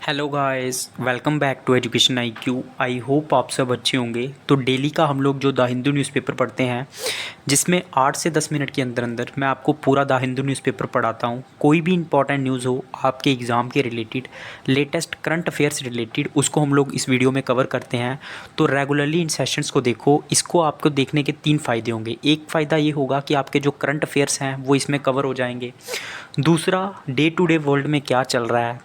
Hello guys, welcome back to Education IQ. I hope आप सब अच्छे होंगे। तो डेली का हम लोग जो द हिंदू न्यूज़पेपर पढ़ते हैं, जिसमें 8 से 10 मिनट के अंदर अंदर मैं आपको पूरा द हिंदू न्यूज़पेपर पढ़ाता हूँ। कोई भी इंपॉर्टेंट न्यूज़ हो आपके एग्ज़ाम के रिलेटेड, लेटेस्ट करंट अफेयर से रिलेटेड, उसको हम लोग इस वीडियो में कवर करते हैं। तो रेगुलरली इन सेशंस को देखो। इसको आपको देखने के 3 फ़ायदे होंगे। एक फ़ायदा ये होगा कि आपके जो करंट अफेयर्स हैं वो इसमें कवर हो जाएंगे। दूसरा, डे टू डे वर्ल्ड में क्या चल रहा है,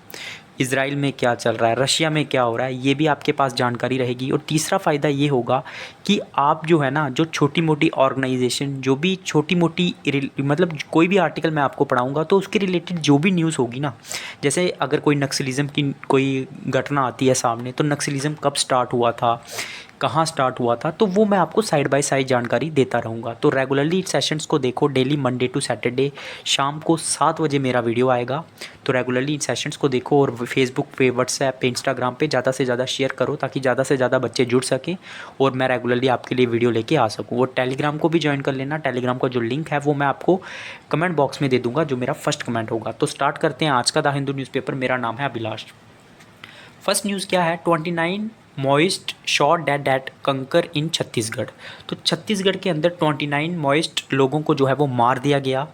इज़राइल में क्या चल रहा है, रशिया में क्या हो रहा है, ये भी आपके पास जानकारी रहेगी। और तीसरा फ़ायदा ये होगा कि आप जो है ना, जो छोटी मोटी ऑर्गेनाइजेशन, जो भी छोटी मोटी मतलब कोई भी आर्टिकल मैं आपको पढ़ाऊँगा तो उसके रिलेटेड जो भी न्यूज़ होगी ना, जैसे अगर कोई नक्सलिज़म की कोई घटना आती है सामने, तो नक्सलिज़म कब स्टार्ट हुआ था, कहाँ स्टार्ट हुआ था, तो वो मैं आपको साइड बाय साइड जानकारी देता रहूँगा। तो रेगुलरली सेशंस को देखो। डेली मंडे टू सैटरडे शाम को 7 बजे मेरा वीडियो आएगा। तो रेगुलरली इन सेशंस को देखो और फेसबुक पे, व्हाट्सएप पे, इंस्टाग्राम पे ज़्यादा से ज़्यादा शेयर करो ताकि ज़्यादा से ज़्यादा बच्चे जुड़ सकें और मैं रेगुलरली आपके लिए वीडियो लेके आ सकूँ। और टेलीग्राम को भी ज्वाइन कर लेना। टेलीग्राम का जो लिंक है वो मैं आपको कमेंट बॉक्स में दे दूँगा, जो मेरा फर्स्ट कमेंट होगा। तो स्टार्ट करते हैं आज का द हिंदू न्यूज़पेपर। मेरा नाम है अभिलाष। फर्स्ट न्यूज़ क्या है, 29 मॉइस्ट शॉट डेड एट कंकर इन छत्तीसगढ़। तो छत्तीसगढ़ के अंदर 29 मॉइस्ट लोगों को जो है वो मार दिया गया।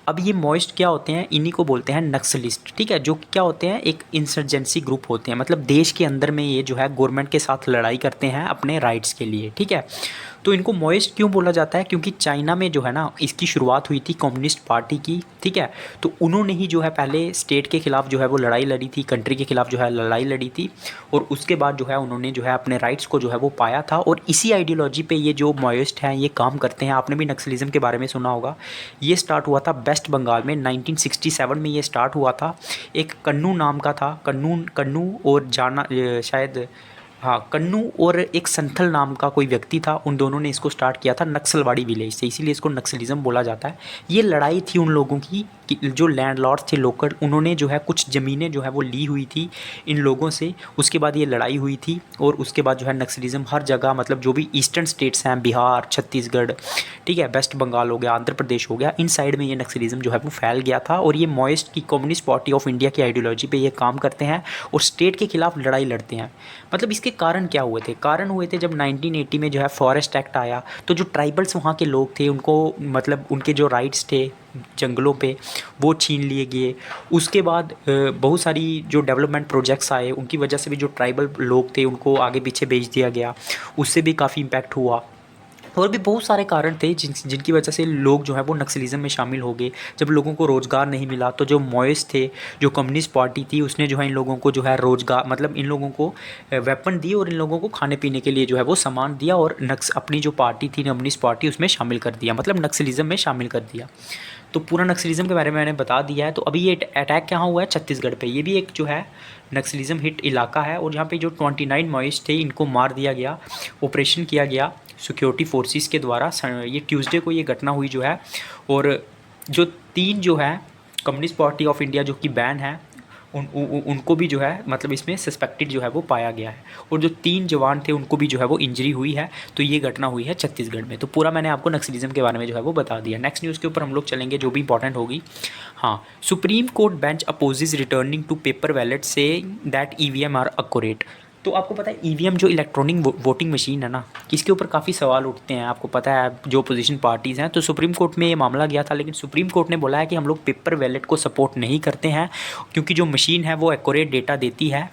अब ये मॉइस्ट क्या होते हैं, इन्हीं को बोलते हैं नक्सलिस्ट। ठीक है, जो क्या होते हैं, एक इंसर्जेंसी ग्रुप होते हैं। मतलब देश के अंदर में ये जो है गवर्नमेंट के साथ लड़ाई करते हैं अपने राइट्स के लिए। ठीक है, तो इनको मॉइस्ट क्यों बोला जाता है, क्योंकि चाइना में जो है ना, इसकी शुरुआत हुई थी कम्युनिस्ट पार्टी की। ठीक है, तो उन्होंने ही जो है पहले स्टेट के खिलाफ जो है वो लड़ाई लड़ी थी, कंट्री के खिलाफ जो है लड़ाई लड़ी थी। और उसके बाद जो है उन्होंने जो है अपने राइट्स को जो है वो पाया था। और इसी आइडियोलॉजी पे ये जो मॉइस्ट हैं ये काम करते हैं। आपने भी नक्सलिज्म के बारे में सुना होगा। ये स्टार्ट हुआ था वेस्ट बंगाल में 1967 में ये स्टार्ट हुआ था। एक कन्नू नाम का था, कन्नू और जाना शायद, हाँ, कन्नू और एक संथल नाम का कोई व्यक्ति था। उन दोनों ने इसको स्टार्ट किया था नक्सलवाड़ी विलेज से, इसीलिए इसको नक्सलिज्म बोला जाता है। ये लड़ाई थी उन लोगों की कि जो लैंडलॉर्ड्स थे लोकल, उन्होंने जो है कुछ ज़मीनें जो है वो ली हुई थी इन लोगों से। उसके बाद ये लड़ाई हुई थी और उसके बाद जो है नक्सलिज्म हर जगह, मतलब जो भी ईस्टर्न स्टेट्स हैं, बिहार, छत्तीसगढ़, ठीक है, वेस्ट बंगाल हो गया, आंध्र प्रदेश हो गया, इन साइड में ये नक्सलिज्म जो है वो फैल गया था। और ये मॉइस्ट की कम्युनिस्ट पार्टी ऑफ इंडिया की आइडियोलॉजी पे ये काम करते हैं और स्टेट के खिलाफ लड़ाई लड़ते हैं। मतलब इसके कारण क्या हुए थे, कारण हुए थे जब 1980 में जो है फॉरेस्ट एक्ट आया, तो जो ट्राइबल्स वहाँ के लोग थे उनको, मतलब उनके जो राइट्स थे जंगलों पे, वो छीन लिए गए। उसके बाद बहुत सारी जो डेवलपमेंट प्रोजेक्ट्स आए, उनकी वजह से भी जो ट्राइबल लोग थे उनको आगे पीछे भेज दिया गया। उससे भी काफ़ी इम्पैक्ट हुआ। और भी बहुत सारे कारण थे जिनकी वजह से लोग जो है वो नक्सलिज्म में शामिल हो गए। जब लोगों को रोज़गार नहीं मिला तो जो मॉइस्ट थे, जो कम्युनिस्ट पार्टी थी, उसने जो है इन लोगों को जो है रोज़गार, मतलब इन लोगों को वेपन दिए और इन लोगों को खाने पीने के लिए जो है वो सामान दिया और अपनी जो पार्टी थी कम्युनिस्ट पार्टी, उसमें शामिल कर दिया, मतलब नक्सलिज्म में शामिल कर दिया। तो पूरा नक्सलिज्म के बारे में मैंने बता दिया है। तो अभी ये अटैक कहाँ हुआ है, छत्तीसगढ़ पे। ये भी एक जो है नक्सलिज्म हिट इलाका है और यहाँ पे जो 29 मॉइस्ट थे इनको मार दिया गया, ऑपरेशन किया गया सिक्योरिटी फोर्सेस के द्वारा। ये ट्यूसडे को ये घटना हुई जो है। और जो 3 जो है कम्युनिस्ट पार्टी ऑफ इंडिया जो कि बैन है, उनको भी जो है, मतलब इसमें सस्पेक्टेड जो है वो पाया गया है। और जो 3 जवान थे उनको भी जो है वो इंजरी हुई है। तो ये घटना हुई है छत्तीसगढ़ में। तो पूरा मैंने आपको नक्सलिज्म के बारे में जो है वो बता दिया। नेक्स्ट न्यूज़ के ऊपर हम लोग चलेंगे जो भी इंपॉर्टेंट होगी। हाँ, Supreme Court bench opposes returning to paper ballot से दैट ईवीएम आर अक्यूरेट। तो आपको पता है ईवीएम जो इलेक्ट्रॉनिक वोटिंग मशीन है ना, इसके ऊपर काफ़ी सवाल उठते हैं। आपको पता है जो अपोजिशन पार्टीज़ हैं, तो सुप्रीम कोर्ट में ये मामला गया था, लेकिन सुप्रीम कोर्ट ने बोला है कि हम लोग पेपर बैलेट को सपोर्ट नहीं करते हैं, क्योंकि जो मशीन है वो एक्यूरेट डेटा देती है।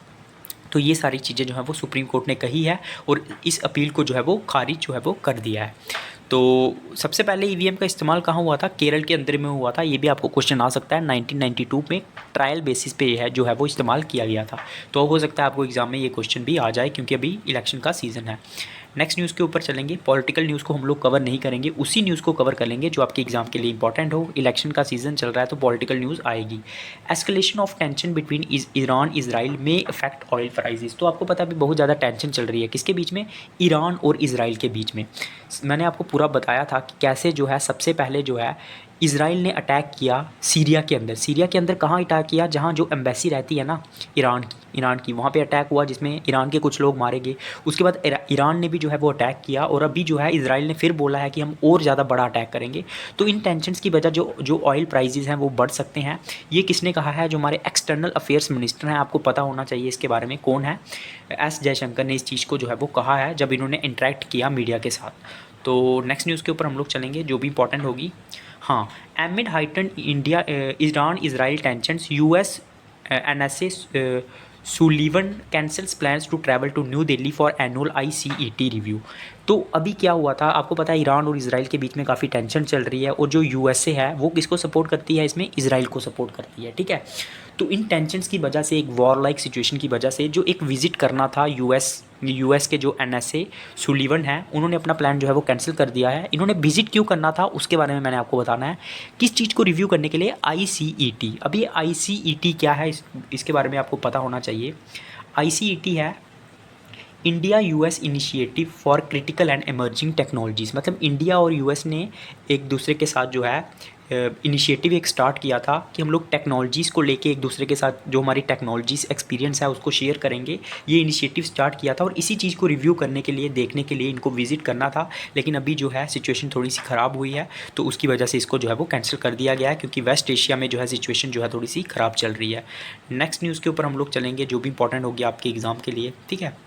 तो ये सारी चीज़ें जो है वो सुप्रीम कोर्ट ने कही है और इस अपील को जो है वो खारिज जो है वो कर दिया है। तो सबसे पहले ईवीएम का इस्तेमाल कहाँ हुआ था, केरल के अंदर में हुआ था। ये भी आपको क्वेश्चन आ सकता है। 1992 में ट्रायल बेसिस पे है जो है वो इस्तेमाल किया गया था। तो हो सकता है आपको एग्जाम में ये क्वेश्चन भी आ जाए, क्योंकि अभी इलेक्शन का सीज़न है। नेक्स्ट न्यूज़ के ऊपर चलेंगे। पॉलिटिकल न्यूज़ को हम लोग कवर नहीं करेंगे, उसी न्यूज़ को कवर कर लेंगे जो आपके एग्जाम के लिए इंपॉर्टेंट हो। इलेक्शन का सीज़न चल रहा है तो पॉलिटिकल न्यूज़ आएगी। Escalation of tension between Iran Israel में इफेक्ट ऑयल प्राइजेस। तो आपको पता है अभी बहुत ज़्यादा टेंशन चल रही है, किसके बीच में, ईरान और इजराइल के बीच में। मैंने आपको पूरा बताया था कि कैसे जो है सबसे पहले जो है इज़राइल ने अटैक किया सीरिया के अंदर। सीरिया के अंदर कहाँ अटैक किया? जहाँ जो एम्बेसी रहती है ना ईरान की वहाँ पे अटैक हुआ, जिसमें ईरान के कुछ लोग मारे गए। उसके बाद ईरान ने भी जो है वो अटैक किया, और अभी जो है इज़राइल ने फिर बोला है कि हम और ज़्यादा बड़ा अटैक करेंगे। तो इन टेंशन्स की वजह जो ऑयल प्राइजेज़ हैं वो बढ़ सकते हैं। ये किसने कहा है? जो हमारे एक्सटर्नल अफेयर्स मिनिस्टर हैं, आपको पता होना चाहिए इसके बारे में कौन है। एस जयशंकर ने इस चीज़ को जो है वो कहा है जब इन्होंने इंटरेक्ट किया मीडिया के साथ। तो नेक्स्ट न्यूज़ के ऊपर हम लोग चलेंगे जो भी इंपॉर्टेंट होगी। हाँ, amid heightened India Iran Israel tensions, US NSA Sullivan cancels plans to travel to New Delhi for annual ICET review. तो अभी क्या हुआ था आपको पता है, ईरान और इजराइल के बीच में काफ़ी टेंशन चल रही है, और जो यूएसए है वो किसको सपोर्ट करती है? इसमें इजराइल को सपोर्ट करती है, ठीक है। तो इन टेंशन्स की वजह से, एक वॉर लाइक सिचुएशन की वजह से, जो एक विजिट करना था यूएस के जो एनएसए सुलीवन है, उन्होंने अपना प्लान जो है वो कैंसिल कर दिया है। इन्होंने विजिट क्यों करना था उसके बारे में मैंने आपको बताना है। किस चीज़ को रिव्यू करने के लिए? आईसीईटी। अब ये आईसीईटी क्या है इसके बारे में आपको पता होना चाहिए। आईसीईटी है India US initiative for critical and emerging technologies. मतलब इंडिया और यूएस ने एक दूसरे के साथ जो है इनिशिएटिव एक स्टार्ट किया था कि हम लोग टेक्नोलॉजीज़ को लेके एक दूसरे के साथ जो हमारी टेक्नोलॉजीज़ एक्सपीरियंस है उसको शेयर करेंगे। ये इनिशिएटिव स्टार्ट किया था, और इसी चीज़ को रिव्यू करने के लिए, देखने के लिए इनको विजिट करना था। लेकिन अभी जो है सिचुएशन थोड़ी सी ख़राब हुई है, तो उसकी वजह से इसको जो है वो कैंसिल कर दिया गया है, क्योंकि वेस्ट एशिया में जो है सिचुएशन जो है थोड़ी सी ख़राब चल रही है। नेक्स्ट न्यूज़ के ऊपर हम लोग चलेंगे जो भी इंपॉर्टेंट होगी आपके एग्ज़ाम के लिए, ठीक है।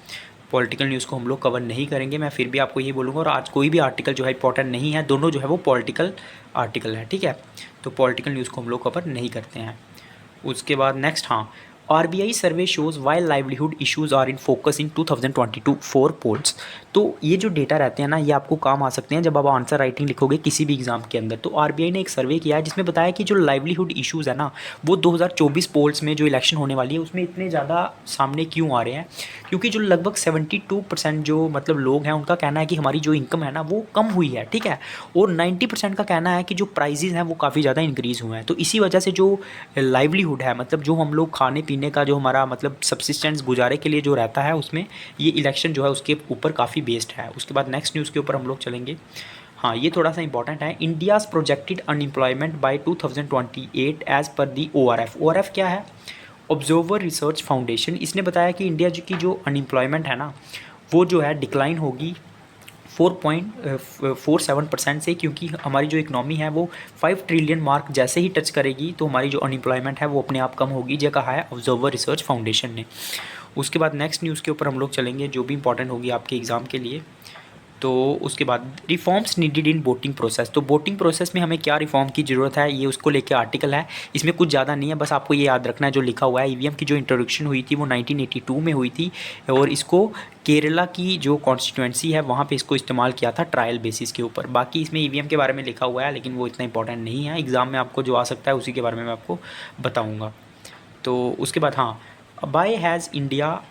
पॉलिटिकल न्यूज़ को हम लोग कवर नहीं करेंगे, मैं फिर भी आपको ये बोलूँगा। और आज कोई भी आर्टिकल जो है इंपॉर्टेंट नहीं है, दोनों जो है वो पॉलिटिकल आर्टिकल है, ठीक है। तो पॉलिटिकल न्यूज़ को हम लोग कवर नहीं करते हैं। उसके बाद नेक्स्ट, हाँ, RBI survey shows why livelihood issues are in focus in 2022 4 polls. तो ये जो डेटा रहते हैं ना, ये आपको काम आ सकते हैं जब आप आंसर राइटिंग लिखोगे किसी भी एग्जाम के अंदर। तो आरबीआई ने एक सर्वे किया है जिसमें बताया कि जो लाइवलीहुड इश्यूज़ है ना, वो 2024 पोल्स में जो इलेक्शन होने वाली है उसमें इतने ज़्यादा सामने क्यों आ रहे हैं? क्योंकि जो लगभग 72% जो मतलब लोग हैं उनका कहना है कि हमारी जो इनकम है ना वो कम हुई है, ठीक है। और 90% का कहना है कि जो प्राइजेज़ हैं वो काफ़ी ज़्यादा इंक्रीज़ हुए हैं। तो इसी वजह से जो लाइवलीहुड है, मतलब जो हम लोग खाने पीने का जो हमारा मतलब सब्सिस्टेंस गुजारे के लिए जो रहता है, उसमें ये इलेक्शन जो है उसके ऊपर काफ़ी बेस्ड है। उसके बाद नेक्स्ट न्यूज़ के ऊपर हम लोग चलेंगे। हाँ, ये थोड़ा सा इंपॉर्टेंट है। India's projected unemployment by 2028 as per the ORF. ORF क्या है? Observer Research Foundation. इसने बताया कि इंडिया की जो अनएम्प्लॉयमेंट है ना, वो जो है डिक्लाइन होगी 4.47% से, क्योंकि हमारी जो इकनॉमी है वो 5 ट्रिलियन मार्क जैसे ही टच करेगी तो हमारी जो अनएम्प्लॉयमेंट है वो अपने आप कम होगी। ये कहा है ऑब्जर्वर रिसर्च फाउंडेशन ने। उसके बाद नेक्स्ट न्यूज़ के ऊपर हम लोग चलेंगे जो भी इंपॉर्टेंट होगी आपके एग्ज़ाम के लिए। तो उसके बाद reforms needed in voting process. तो वोटिंग प्रोसेस में हमें क्या रिफॉर्म की ज़रूरत है, ये उसको लेके आर्टिकल है। इसमें कुछ ज़्यादा नहीं है, बस आपको ये याद रखना है जो लिखा हुआ है। ईवीएम की जो इंट्रोडक्शन हुई थी वो 1982 में हुई थी, और इसको केरला की जो कॉन्स्टिट्यूंसी है वहाँ पे इसको इस्तेमाल किया था ट्रायल बेसिस के ऊपर। बाकी इसमें ईवीएम के बारे में लिखा हुआ है, लेकिन वो इतना इंपॉर्टेंट नहीं है। एग्ज़ाम में आपको जो आ सकता है उसी के बारे में मैं आपको बताऊँगा। तो उसके बाद, हाँ, by has India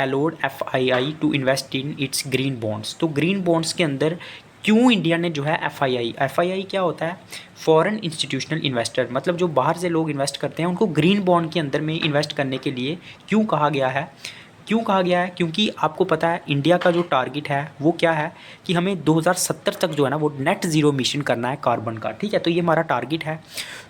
allowed FII to invest in its green bonds. तो ग्रीन बॉन्ड्स के अंदर क्यों इंडिया ने जो है एफआईआई क्या होता है? फॉरेन इंस्टीट्यूशनल इन्वेस्टर, मतलब जो बाहर से लोग इन्वेस्ट करते हैं उनको ग्रीन बॉन्ड के अंदर में इन्वेस्ट करने के लिए क्यों कहा गया है? क्योंकि आपको पता है इंडिया का जो टारगेट है वो क्या है कि हमें 2070 तक जो है ना वो नेट ज़ीरो मिशन करना है कार्बन का, ठीक है। तो ये हमारा टारगेट है।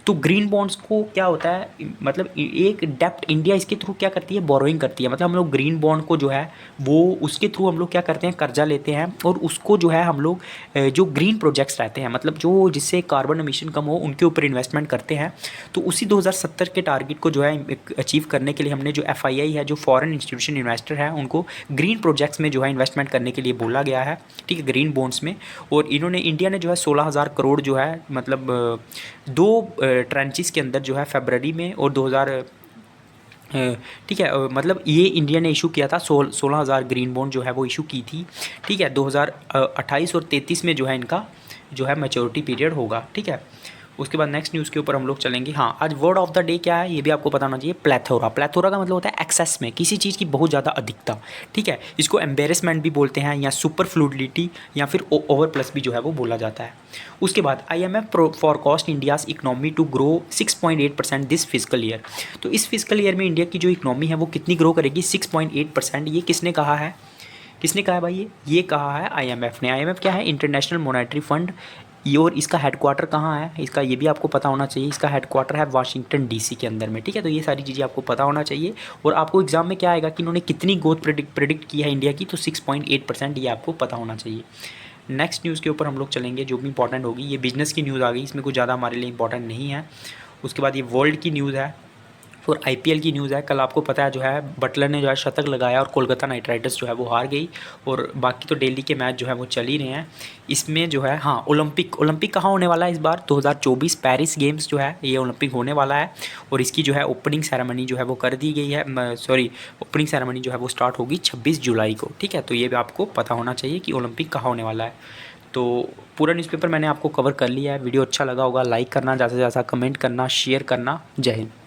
तो ग्रीन बॉन्ड्स को क्या होता है, मतलब एक डेप्ट इंडिया इसके थ्रू क्या करती है, बोरोइंग करती है। मतलब हम लोग ग्रीन बॉन्ड को जो है वो उसके थ्रू हम लोग क्या करते हैं, कर्जा लेते हैं, और उसको जो है हम लोग जो ग्रीन प्रोजेक्ट्स रहते हैं, मतलब जो जिससे कार्बन एमिशन कम हो, उनके ऊपर इन्वेस्टमेंट करते हैं। तो उसी 2070 के टारगेट को जो है अचीव करने के लिए हमने जो एफआईआई है, जो फॉरेन इंस्टीट्यूशन इन्वेस्टर है, उनको ग्रीन प्रोजेक्ट्स में जो है इन्वेस्टमेंट करने के लिए बोला गया है, ठीक है, ग्रीन बॉन्ड्स में। और इन्होंने इंडिया ने जो है 16,000 करोड़ जो है मतलब 2 ट्रांचेस के अंदर जो है फरवरी में और 2000, ठीक है, मतलब ये इंडिया ने इशू किया था 16,000 ग्रीन बॉन्ड जो है वो इशू की थी, ठीक है। 2028 और 33 में जो है इनका जो है मैच्योरिटी पीरियड होगा, ठीक है। उसके बाद नेक्स्ट न्यूज़ के ऊपर हम लोग चलेंगे। हाँ, आज वर्ड ऑफ द डे क्या है ये भी आपको पता होना चाहिए, प्लेथोरा। प्लेथोरा का मतलब होता है एक्सेस में, किसी चीज़ की बहुत ज़्यादा अधिकता, ठीक है। इसको एम्बेरसमेंट भी बोलते हैं, या सुपर फ्लूडिटी, या फिर ओवर प्लस भी जो है वो बोला जाता है। उसके बाद IMF forecast India's economy to grow 6.8% this physical year. तो इस फिजिकल ईयर में इंडिया की जो इकनॉमी है वो कितनी ग्रो करेगी, 6.8%। ये किसने कहा है भाई? ये कहा है IMF ने। IMF क्या है? International monetary fund. ये और इसका हेडक्वार्टर कहाँ है, इसका ये भी आपको पता होना चाहिए। इसका हेडक्वार्टर है वाशिंगटन डीसी के अंदर में, ठीक है। तो ये सारी चीज़ें आपको पता होना चाहिए। और आपको एग्जाम में क्या आएगा कि इन्होंने कितनी ग्रोथ प्रेडिक्ट की है इंडिया की, तो 6.8% ये आपको पता होना चाहिए। नेक्स्ट न्यूज़ के ऊपर हम लोग चलेंगे जो भी इंपॉर्टेंट होगी। ये बिजनेस की न्यूज़ आ गई, इसमें कुछ ज़्यादा हमारे लिए इंपॉर्टेंट नहीं है। उसके बाद ये वर्ल्ड की न्यूज़ है और आईपीएल की न्यूज़ है। कल आपको पता है जो है बटलर ने जो है शतक लगाया और कोलकाता नाइट राइडर्स जो है वो हार गई। और बाकी तो डेली के मैच जो है वो चल ही रहे हैं। इसमें जो है हाँ, ओलंपिक कहाँ होने वाला है इस बार, 2024 पेरिस गेम्स जो है ये ओलंपिक होने वाला है। और इसकी जो है ओपनिंग सेरेमनी जो है वो कर दी गई है, सॉरी ओपनिंग सेरेमनी जो है वो स्टार्ट होगी 26 जुलाई को, ठीक है। तो ये भी आपको पता होना चाहिए कि ओलंपिक कहाँ होने वाला है। तो पूरा न्यूज़पेपर मैंने आपको कवर कर लिया है। वीडियो अच्छा लगा होगा लाइक करना, ज़्यादा से ज़्यादा कमेंट करना, शेयर करना। जय हिंद।